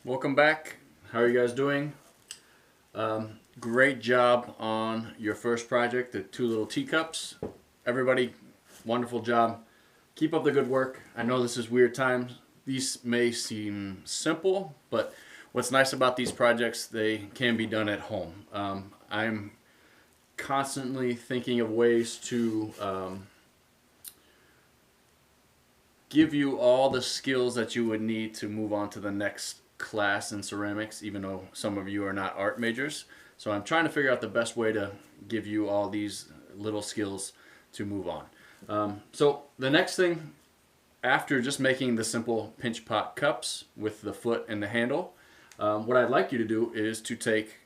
Welcome back. How are you guys doing? Great job on your first project, the two little teacups. Everybody, wonderful job. Keep up the good work. I know this is weird times. These may seem simple, but what's nice about these projects, they can be done at home. I'm constantly thinking of ways to give you all the skills that you would need to move on to the next class in ceramics, even though some of you are not art majors. So I'm trying to figure out the best way to give you all these little skills to move on. So the next thing, after just making the simple pinch pot cups with the foot and the handle, what I'd like you to do is to take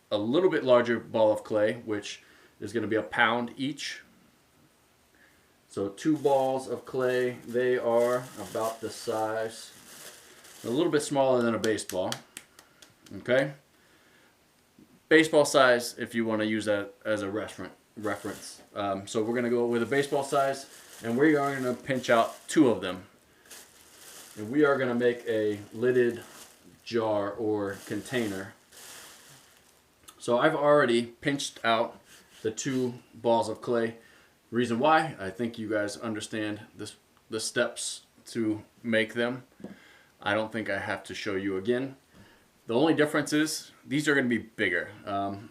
a little bit larger ball of clay, which is going to be a pound each. So 2 balls of clay, they are about the size, a little bit smaller than a baseball. Okay? Baseball size if you want to use that as a reference. So we're going to go with a baseball size, and we are going to pinch out 2 of them. And we are going to make a lidded jar or container. So I've already pinched out the 2 balls of clay. Reason why, I think you guys understand the steps to make them. I don't think I have to show you again. The only difference is these are going to be bigger.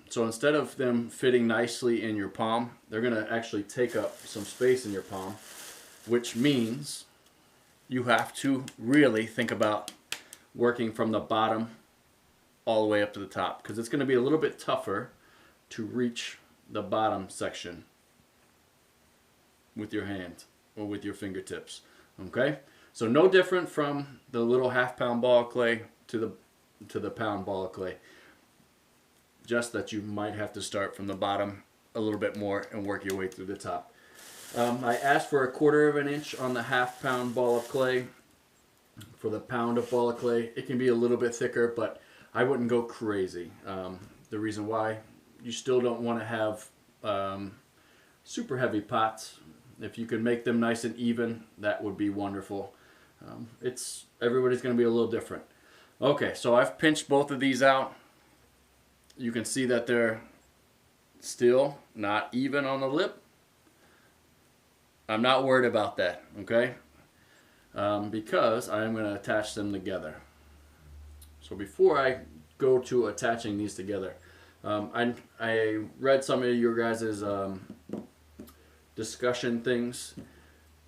So instead of them fitting nicely in your palm, they're going to actually take up some space in your palm, which means you have to really think about working from the bottom all the way up to the top, because it's going to be a little bit tougher to reach the bottom section with your hand or with your fingertips. Okay, so no different from the little half-pound ball of clay to the pound ball of clay, just that you might have to start from the bottom a little bit more and work your way through the top. I asked for 1/4 of an inch on the half-pound ball of clay. For the pound of ball of clay, it can be a little bit thicker, but I wouldn't go crazy. The reason why, you still don't want to have super heavy pots. If you can make them nice and even, that would be wonderful. Everybody's going to be a little different. Okay, so I've pinched both of these out. You can see that they're still not even on the lip. I'm not worried about that, okay? Because I'm going to attach them together. So before I go to attaching these together, I read some of your guys' discussion things.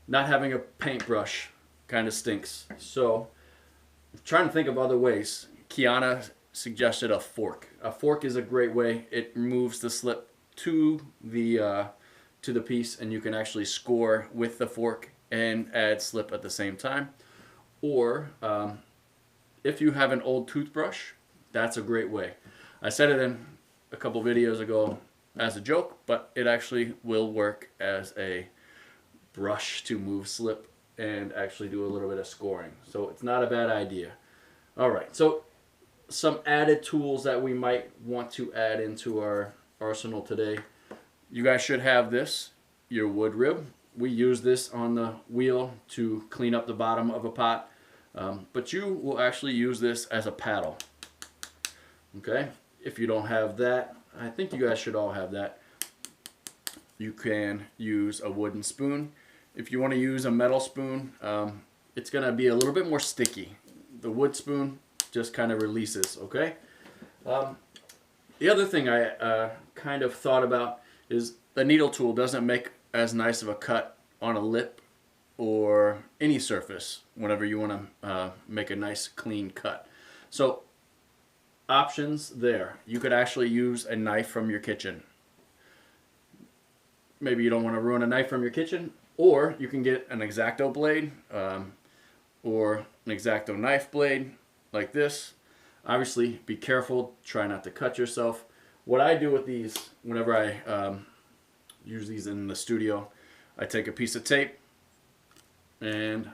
Not having a paintbrush kind of stinks. So I'm trying to think of other ways. Kiana suggested a fork. A fork is a great way. It removes the slip to the piece, and you can actually score with the fork and add slip at the same time. Or if you have an old toothbrush, that's a great way. I said it in a couple videos ago as a joke, but it actually will work as a brush to move slip and actually do a little bit of scoring. So it's not a bad idea. All right, so some added tools that we might want to add into our arsenal today. You guys should have this, your wood rib. We use this on the wheel to clean up the bottom of a pot, but you will actually use this as a paddle. Okay, if you don't have that, I think you guys should all have that. You can use a wooden spoon. If you want to use a metal spoon, it's going to be a little bit more sticky. The wood spoon just kind of releases, okay? The other thing I kind of thought about is the needle tool doesn't make as nice of a cut on a lip or any surface whenever you want to make a nice clean cut. So options there. You could actually use a knife from your kitchen. Maybe you don't want to ruin a knife from your kitchen, or you can get an X-Acto blade or an X-Acto knife blade like this. Obviously, be careful. Try not to cut yourself. What I do with these, whenever I use these in the studio, I take a piece of tape and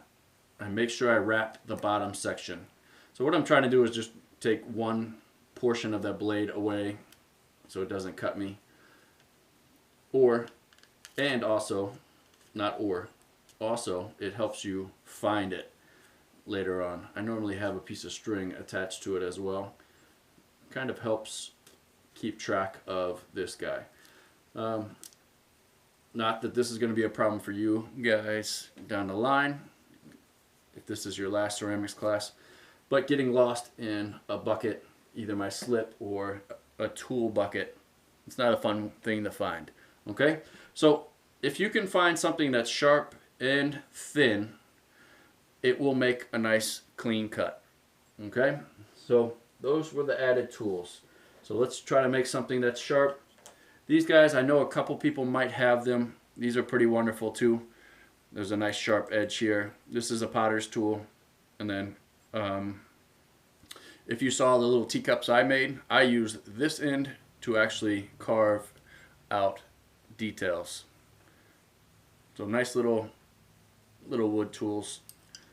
I make sure I wrap the bottom section. So what I'm trying to do is just take one portion of that blade away so it doesn't cut me. Also it helps you find it. later on. I normally have a piece of string attached to it as well. Kind of helps keep track of this guy. Not that this is going to be a problem for you guys down the line, if this is your last ceramics class, but getting lost in a bucket, either my slip or a tool bucket, it's not a fun thing to find. Okay, so if you can find something that's sharp and thin, it will make a nice clean cut. Okay, so those were the added tools. So let's try to make something that's sharp. These guys, I know a couple people might have them. These are pretty wonderful too. There's a nice sharp edge here. This is a potter's tool. And then if you saw the little teacups I made, I used this end to actually carve out details. So nice little wood tools.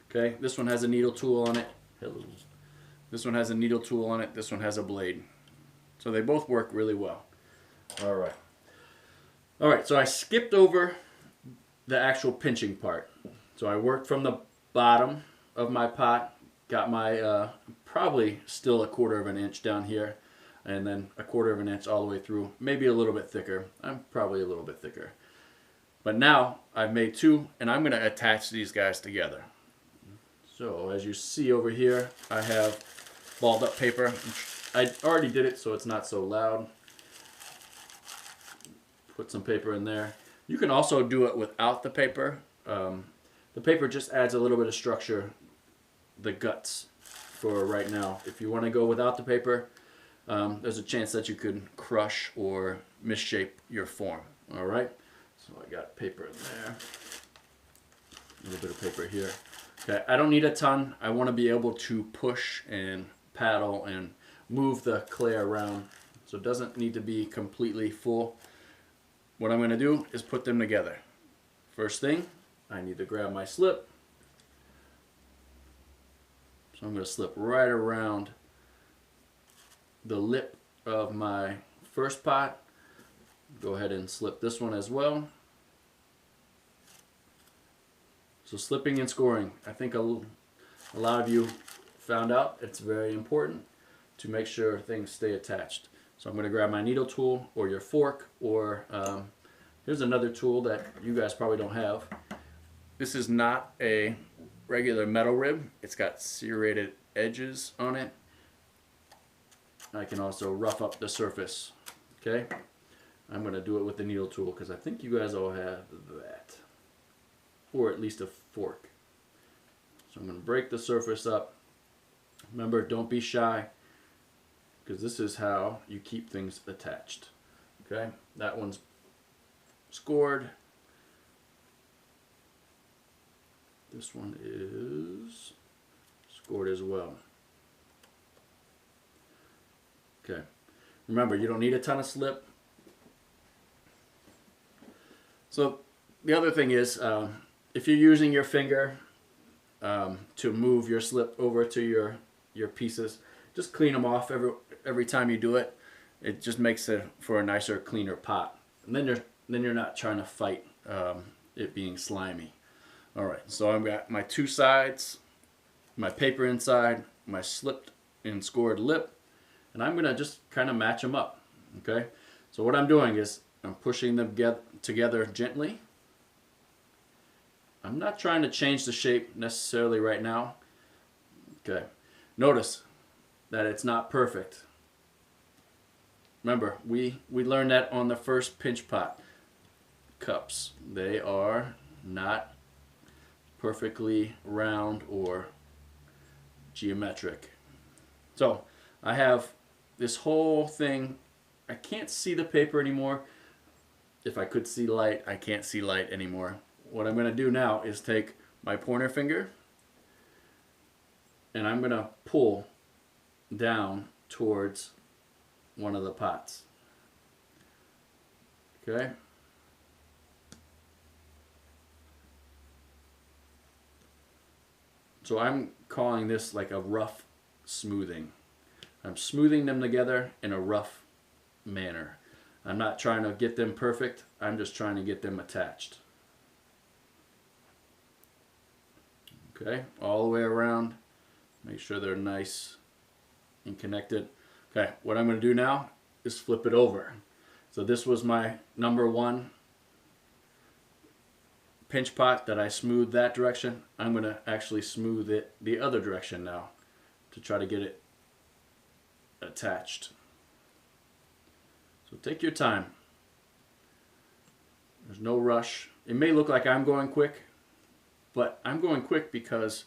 Okay, this one has a needle tool on it. Hello. This one has a needle tool on it. This one has a blade. So they both work really well. All right, so I skipped over the actual pinching part. So I worked from the bottom of my pot, got my probably still 1/4 of an inch down here, and then 1/4 of an inch all the way through, maybe a little bit thicker. I'm probably a little bit thicker. But now I've made 2, and I'm going to attach these guys together. So as you see over here, I have balled up paper. I already did it so it's not so loud. Put some paper in there. You can also do it without the paper. The paper just adds a little bit of structure, the guts for right now. If you want to go without the paper, there's a chance that you could crush or misshape your form. All right, so I got paper in there, a little bit of paper here. Okay, I don't need a ton. I want to be able to push and paddle and move the clay around, so it doesn't need to be completely full. What I'm going to do is put them together. First thing, I need to grab my slip. So I'm going to slip right around the lip of my first pot. Go ahead and slip this one as well. So slipping and scoring. I think a lot of you found out it's very important to make sure things stay attached. So I'm going to grab my needle tool or your fork, or here's another tool that you guys probably don't have. This is not a regular metal rib. It's got serrated edges on it. I can also rough up the surface. Okay, I'm going to do it with the needle tool because I think you guys all have that, or at least a fork. So I'm going to break the surface up. Remember, don't be shy, because this is how you keep things attached. Okay, that one's scored. This one is scored as well. Okay, remember, you don't need a ton of slip. So the other thing is, if you're using your finger to move your slip over to your pieces, just clean them off every time you do it. It just makes it for a nicer, cleaner pot. And then you're not trying to fight it being slimy. All right, so I've got my 2 sides, my paper inside, my slipped and scored lip, and I'm gonna just kind of match them up. Okay, so what I'm doing is I'm pushing them together gently. I'm not trying to change the shape necessarily right now. Okay, notice that it's not perfect. Remember, we learned that on the first Pinchpot cups. They are not perfectly round or geometric. So I have this whole thing. I can't see the paper anymore. If I could see light, I can't see light anymore. What I'm going to do now is take my pointer finger and I'm going to pull down towards one of the pots. Okay? So I'm calling this like a rough smoothing. I'm smoothing them together in a rough manner. I'm not trying to get them perfect. I'm just trying to get them attached. Okay, all the way around. Make sure they're nice and connected. Okay, what I'm going to do now is flip it over. So this was my #1 pinch pot that I smoothed that direction. I'm going to actually smooth it the other direction now to try to get it attached. So take your time. There's no rush. It may look like I'm going quick, but I'm going quick because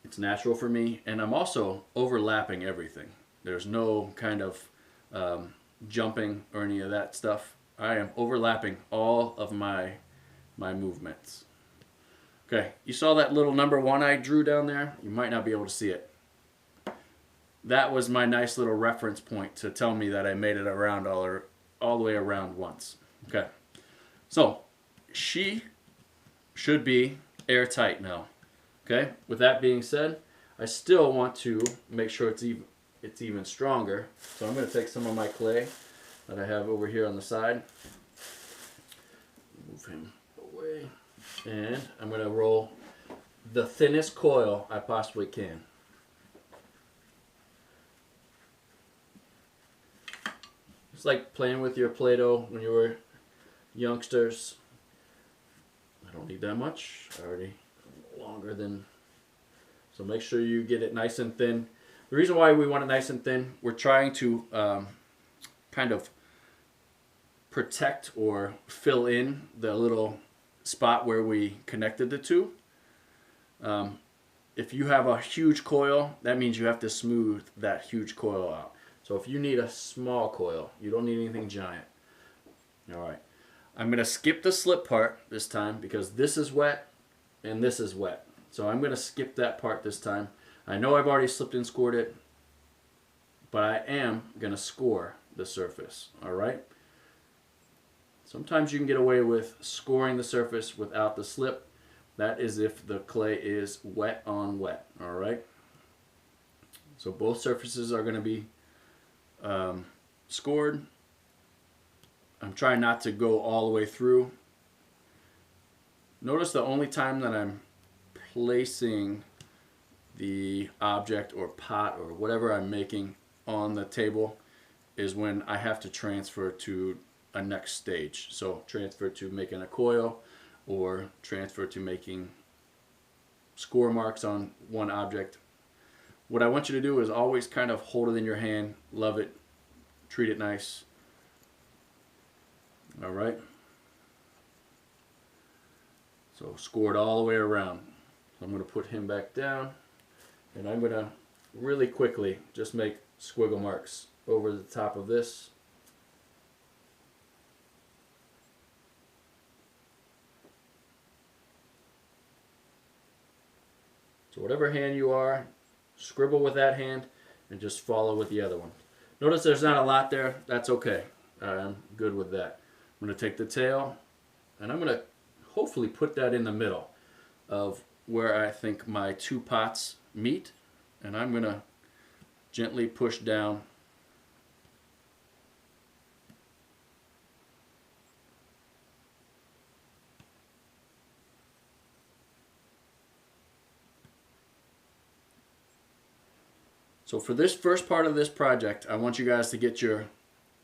it's natural for me, and I'm also overlapping everything. There's no kind of jumping or any of that stuff. I am overlapping all of my movements. Okay, you saw that little #1 I drew down there? You might not be able to see it. That was my nice little reference point to tell me that I made it around all the way around once. Okay, so she should be airtight now. Okay, with that being said, I still want to make sure it's even stronger. So I'm going to take some of my clay that I have over here on the side. Move him away. And I'm going to roll the thinnest coil I possibly can. It's like playing with your Play-Doh when you were youngsters. I don't need that much. I already longer than, so make sure you get it nice and thin. The reason why we want it nice and thin, we're trying to kind of protect or fill in the little spot where we connected the two. If you have a huge coil, that means you have to smooth that huge coil out. So if you need a small coil, you don't need anything giant. All right, I'm going to skip the slip part this time because this is wet and this is wet. So I'm going to skip that part this time. I know I've already slipped and scored it, but I am going to score the surface. All right. Sometimes you can get away with scoring the surface without the slip. That is if the clay is wet on wet. All right. So both surfaces are going to be scored. I'm trying not to go all the way through. Notice the only time that I'm placing the object or pot or whatever I'm making on the table is when I have to transfer to a next stage. So transfer to making a coil or transfer to making score marks on one object. What I want you to do is always kind of hold it in your hand, love it, treat it nice. All right. So score it all the way around. So I'm going to put him back down, and I'm going to really quickly just make squiggle marks over the top of this. So whatever hand you are, scribble with that hand and just follow with the other one. Notice there's not a lot there. That's okay. I'm good with that. I'm going to take the tail and I'm going to hopefully put that in the middle of where I think my two pots meet, and I'm going to gently push down . So for this first part of this project, I want you guys to get your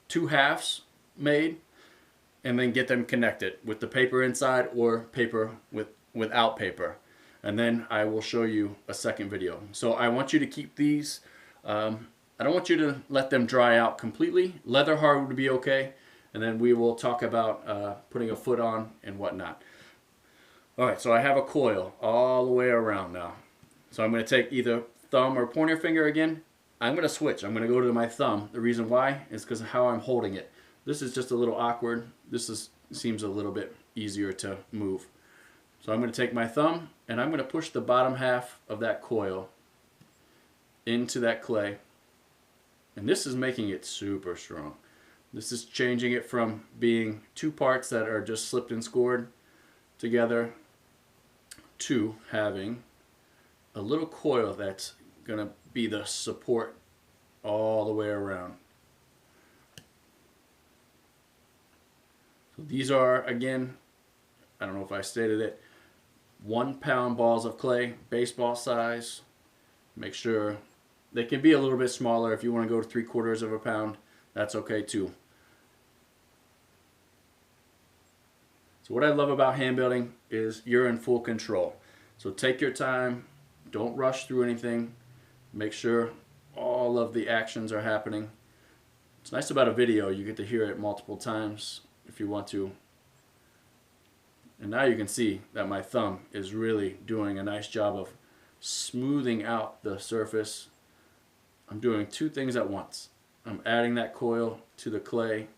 two halves made and then get them connected with the paper inside or paper without paper. And then I will show you a second video. So I want you to keep these, I don't want you to let them dry out completely. Leather hard would be okay. And then we will talk about putting a foot on and whatnot. All right, so I have a coil all the way around now. So I'm going to take either thumb or pointer finger again. I'm going to switch. I'm going to go to my thumb. The reason why is because of how I'm holding it. This is just a little awkward. This seems a little bit easier to move. So I'm going to take my thumb and I'm going to push the bottom half of that coil into that clay. And this is making it super strong. This is changing it from being two parts that are just slipped and scored together to having a little coil that's going to be the support all the way around. So these are, again, I don't know if I stated it, 1-pound balls of clay, baseball size. Make sure they can be a little bit smaller. If you want to go to 3/4 of a pound, that's okay too. So what I love about hand building is you're in full control. So take your time, don't rush through anything. Make sure all of the actions are happening. It's nice about a video, you get to hear it multiple times if you want to. And now you can see that my thumb is really doing a nice job of smoothing out the surface. I'm doing two things at once. I'm adding that coil to the clay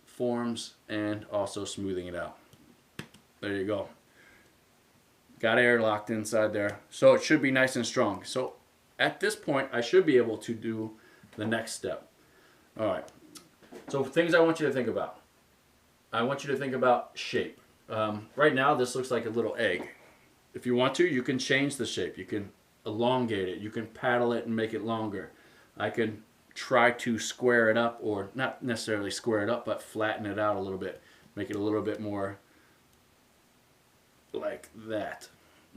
forms and also smoothing it out. There you go. Got air locked inside there. So it should be nice and strong. So at this point, I should be able to do the next step. All right. So things I want you to think about. I want you to think about shape. Right now, this looks like a little egg. If you want to, you can change the shape. You can elongate it. You can paddle it and make it longer. I can try to square it up, or not necessarily square it up, but flatten it out a little bit. Make it a little bit more like that.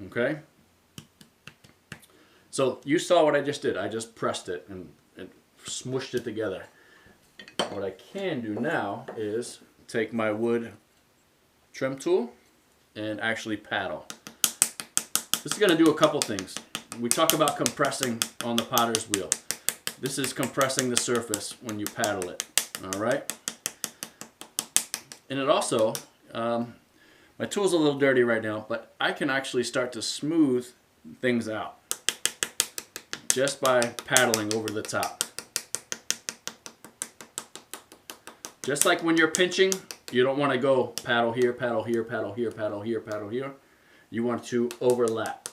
Okay? So you saw what I just did. I just pressed it and smushed it together. What I can do now is take my wood trim tool and actually paddle. This is going to do a couple things. We talk about compressing on the potter's wheel. This is compressing the surface when you paddle it. All right? And it also, my tool's a little dirty right now, but I can actually start to smooth things out just by paddling over the top. Just like when you're pinching, you don't want to go paddle here, paddle here, paddle here, paddle here, paddle here. You want to overlap.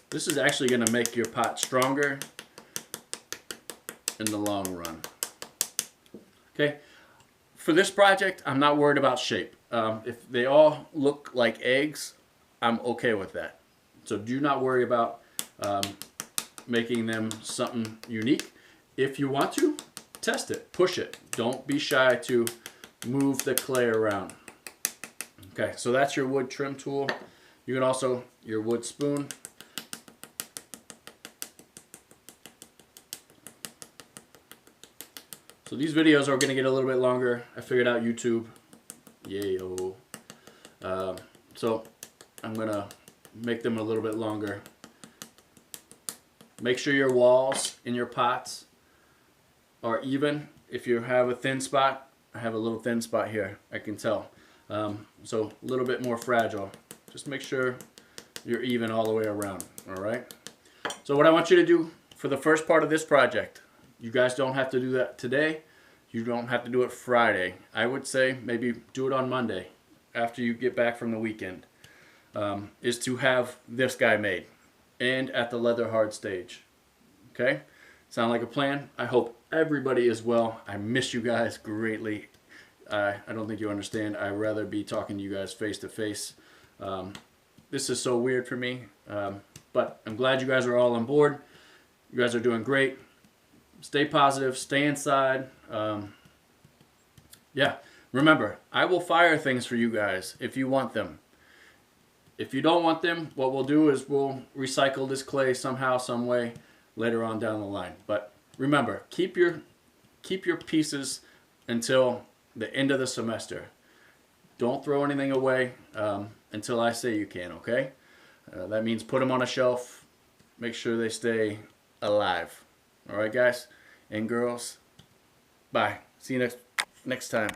This is actually going to make your pot stronger in the long run. Okay, for this project, I'm not worried about shape. If they all look like eggs, I'm okay with that. So do not worry about making them something unique. If you want to, test it, push it. Don't be shy to move the clay around. Okay, so that's your wood trim tool. You can also, your wood spoon. So these videos are going to get a little bit longer. I figured out YouTube. Yayo. So I'm going to make them a little bit longer. Make sure your walls in your pots are even. If you have a thin spot, I have a little thin spot here, I can tell. So a little bit more fragile. Just make sure you're even all the way around, all right? So what I want you to do for the first part of this project, you guys don't have to do that today. You don't have to do it Friday. I would say maybe do it on Monday after you get back from the weekend, is to have this guy made and at the leather hard stage. Okay? Sound like a plan? I hope everybody is well. I miss you guys greatly. I don't think you understand. I'd rather be talking to you guys face to face. This is so weird for me, but I'm glad you guys are all on board. You guys are doing great. Stay positive, stay inside. Yeah, remember, I will fire things for you guys if you want them. If you don't want them, what we'll do is we'll recycle this clay somehow, some way later on down the line. But remember, keep your pieces until the end of the semester. Don't throw anything away until I say you can, okay? That means put them on a shelf. Make sure they stay alive. All right, guys and girls. Bye. See you next time.